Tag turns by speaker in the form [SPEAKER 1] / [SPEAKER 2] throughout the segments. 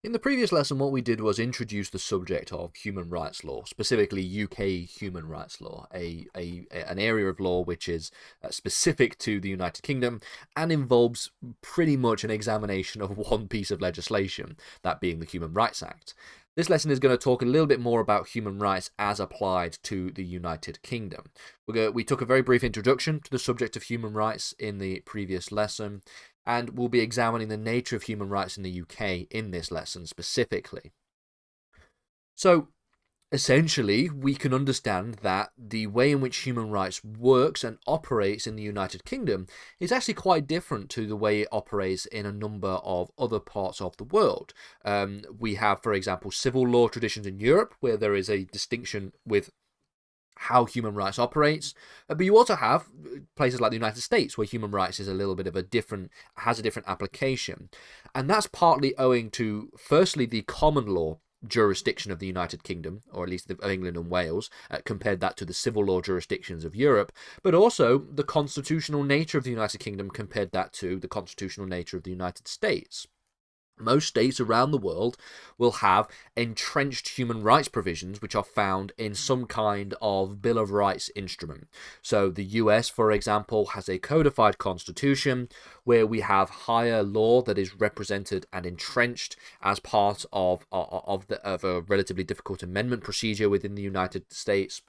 [SPEAKER 1] In the previous lesson, what we did was introduce the subject of human rights law, specifically UK human rights law, an area of law which is specific to the United Kingdom and involves pretty much an examination of one piece of legislation, that being the Human Rights Act. This lesson is going to talk a little bit more about human rights as applied to the United Kingdom. We took a very brief introduction to the subject of human rights in the previous lesson, and we'll be examining the nature of human rights in the UK in this lesson specifically. So, essentially, we can understand that the way in which human rights works and operates in the United Kingdom is actually quite different to the way it operates in a number of other parts of the world. We have, for example, civil law traditions in Europe, where there is a distinction with how human rights operates, but you also have places like the United States where human rights is a little bit of has a different application, and that's partly owing to, firstly, the common law jurisdiction of the United Kingdom, or at least of England and Wales, compared that to the civil law jurisdictions of Europe, but also the constitutional nature of the United Kingdom compared that to the constitutional nature of the United States. Most states around the world will have entrenched human rights provisions which are found in some kind of Bill of Rights instrument. So the US, for example, has a codified constitution where we have higher law that is represented and entrenched as part of a relatively difficult amendment procedure within the United States.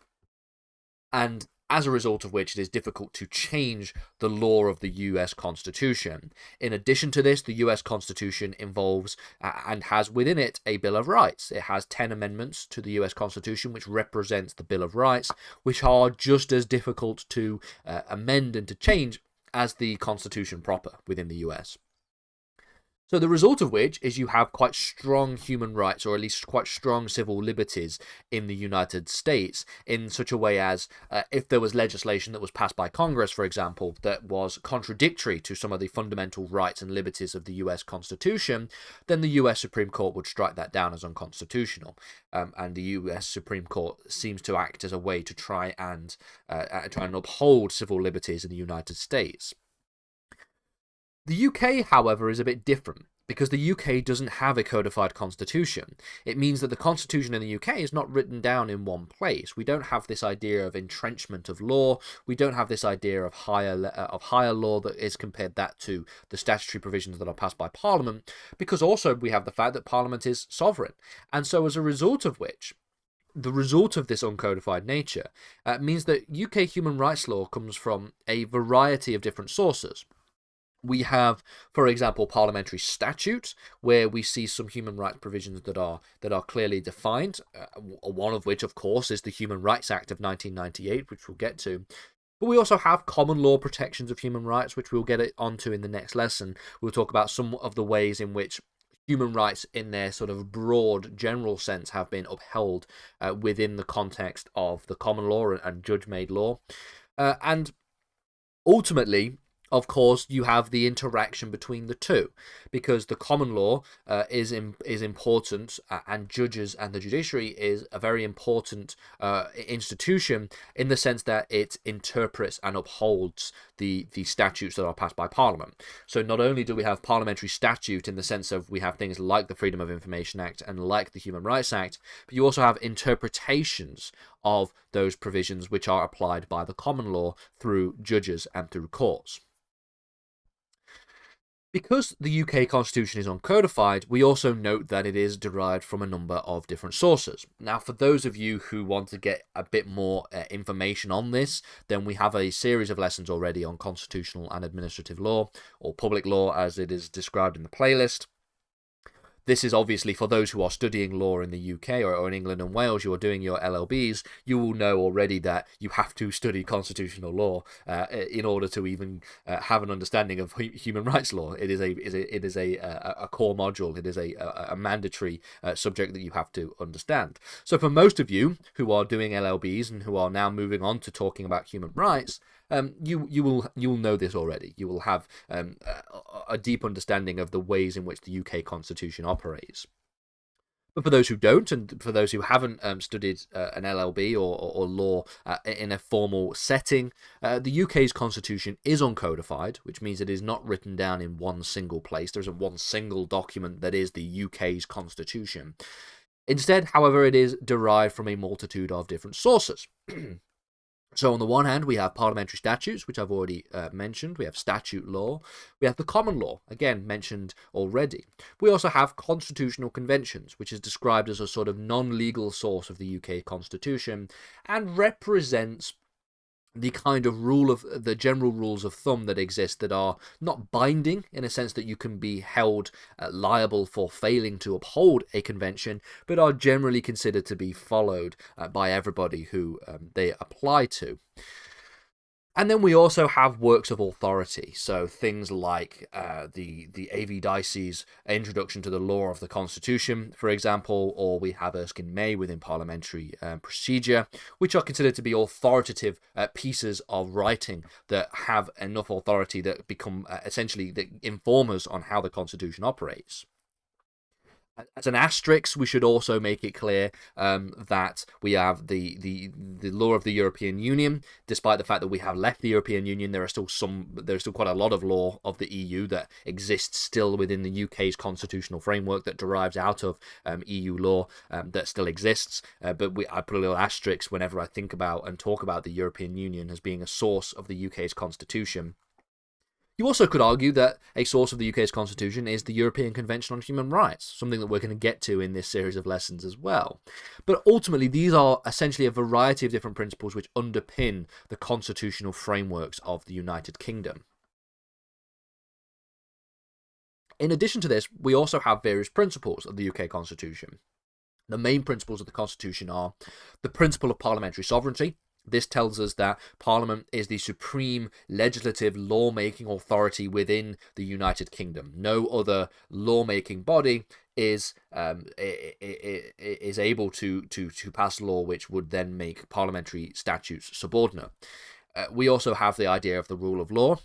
[SPEAKER 1] And as a result of which it is difficult to change the law of the US Constitution. In addition to this, the US Constitution involves and has within it a Bill of Rights. It has 10 amendments to the US Constitution which represents the Bill of Rights, which are just as difficult to amend and to change as the Constitution proper within the US. So the result of which is you have quite strong human rights, or at least quite strong civil liberties in the United States, in such a way as if there was legislation that was passed by Congress, for example, that was contradictory to some of the fundamental rights and liberties of the US Constitution, then the US Supreme Court would strike that down as unconstitutional. And the US Supreme Court seems to act as a way to try and uphold civil liberties in the United States. The UK, however, is a bit different because the UK doesn't have a codified constitution. It means that the constitution in the UK is not written down in one place. We don't have this idea of entrenchment of law. We don't have this idea of higher law that is compared that to the statutory provisions that are passed by Parliament, because also we have the fact that Parliament is sovereign. And so as a result of which, the result of this uncodified nature means that UK human rights law comes from a variety of different sources. We have, for example, parliamentary statutes, where we see some human rights provisions that are clearly defined, one of which, of course, is the Human Rights Act of 1998, which we'll get to. But we also have common law protections of human rights, which we'll get onto in the next lesson. We'll talk about some of the ways in which human rights in their sort of broad general sense have been upheld within the context of the common law and judge-made law. And ultimately, of course, you have the interaction between the two, because the common law is important, and judges and the judiciary is a very important institution in the sense that it interprets and upholds the statutes that are passed by Parliament. So not only do we have parliamentary statute in the sense of we have things like the Freedom of Information Act and like the Human Rights Act, but you also have interpretations of those provisions which are applied by the common law through judges and through courts. Because the UK Constitution is uncodified, we also note that it is derived from a number of different sources. Now, for those of you who want to get a bit more information on this, then we have a series of lessons already on constitutional and administrative law, or public law as it is described in the playlist. This is obviously for those who are studying law in the UK or in England and Wales, you are doing your LLBs, you will know already that you have to study constitutional law in order to even have an understanding of human rights law. It is a core module. It is a mandatory subject that you have to understand. So for most of you who are doing LLBs and who are now moving on to talking about human rights, you will know this already. You will have a deep understanding of the ways in which the UK Constitution operates. But for those who don't, and for those who haven't studied an LLB or law in a formal setting, the UK's constitution is uncodified, which means it is not written down in one single place. There isn't one single document that is the UK's constitution. Instead, however, it is derived from a multitude of different sources. So on the one hand, we have parliamentary statutes, which I've already mentioned. We have statute law. We have the common law, again mentioned already. We also have constitutional conventions, which is described as a sort of non-legal source of the UK constitution and represents the kind of the general rules of thumb that exist that are not binding in a sense that you can be held liable for failing to uphold a convention, but are generally considered to be followed by everybody who they apply to. And then we also have works of authority, so things like the A.V. Dicey's Introduction to the Law of the Constitution, for example, or we have Erskine May within Parliamentary Procedure, which are considered to be authoritative pieces of writing that have enough authority that become essentially that inform us on how the Constitution operates. As an asterisk, we should also make it clear that we have the law of the European Union. Despite the fact that we have left the European Union, there's still quite a lot of law of the EU that exists still within the UK's constitutional framework that derives out of EU law that still exists. But I put a little asterisk whenever I think about and talk about the European Union as being a source of the UK's constitution. You also could argue that a source of the UK's constitution is the European Convention on Human Rights, something that we're going to get to in this series of lessons as well. But ultimately, these are essentially a variety of different principles which underpin the constitutional frameworks of the United Kingdom. In addition to this, we also have various principles of the UK Constitution. The main principles of the Constitution are the principle of parliamentary sovereignty. This tells us that Parliament is the supreme legislative lawmaking authority within the United Kingdom. No other lawmaking body is able to pass law which would then make parliamentary statutes subordinate. We also have the idea of the rule of law.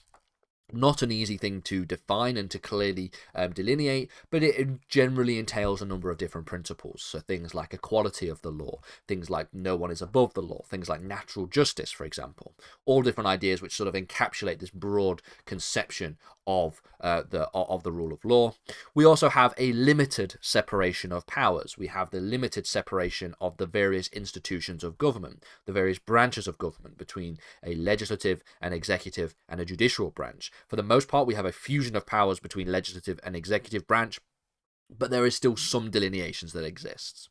[SPEAKER 1] Not an easy thing to define and to clearly delineate, but it generally entails a number of different principles. So things like equality of the law, things like no one is above the law, things like natural justice, for example. All different ideas which sort of encapsulate this broad conception of the rule of law. We also have a limited separation of powers. We have the limited separation of the various institutions of government, the various branches of government between a legislative, an executive, and a judicial branch. For the most part, we have a fusion of powers between legislative and executive branch, but there is still some delineations that exists.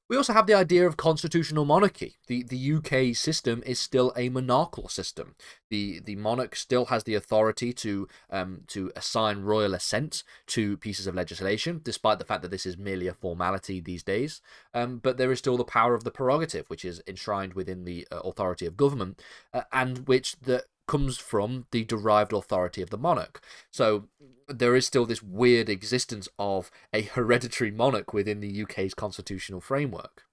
[SPEAKER 1] We also have the idea of constitutional monarchy. The UK system is still a monarchical system. The monarch still has the authority to assign royal assent to pieces of legislation, despite the fact that this is merely a formality these days. But there is still the power of the prerogative, which is enshrined within the authority of government, and which comes from the derived authority of the monarch. So there is still this weird existence of a hereditary monarch within the UK's constitutional framework.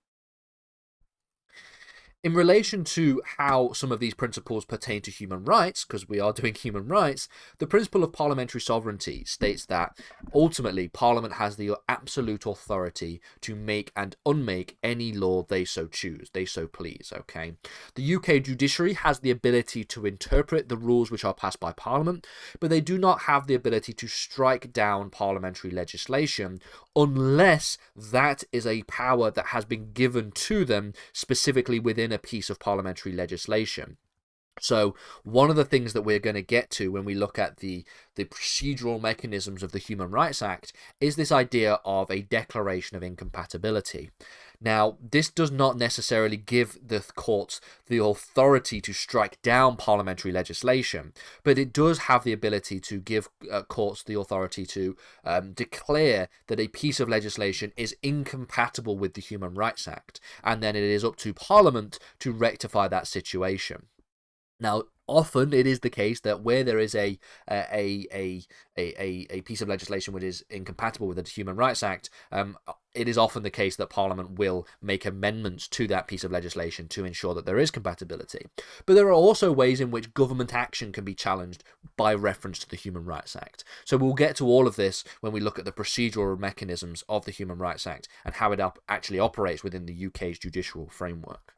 [SPEAKER 1] In relation to how some of these principles pertain to human rights, because we are doing human rights, the principle of parliamentary sovereignty states that ultimately Parliament has the absolute authority to make and unmake any law they so choose, they so please, okay? The UK judiciary has the ability to interpret the rules which are passed by Parliament, but they do not have the ability to strike down parliamentary legislation unless that is a power that has been given to them specifically within a piece of parliamentary legislation. So one of the things that we're going to get to when we look at the procedural mechanisms of the Human Rights Act is this idea of a declaration of incompatibility. Now, this does not necessarily give the courts the authority to strike down parliamentary legislation, but it does have the ability to give courts the authority to declare that a piece of legislation is incompatible with the Human Rights Act, and then it is up to Parliament to rectify that situation. Now, often it is the case that where there is a piece of legislation which is incompatible with the Human Rights Act, it is often the case that Parliament will make amendments to that piece of legislation to ensure that there is compatibility. But there are also ways in which government action can be challenged by reference to the Human Rights Act. So we'll get to all of this when we look at the procedural mechanisms of the Human Rights Act and how it actually operates within the UK's judicial framework.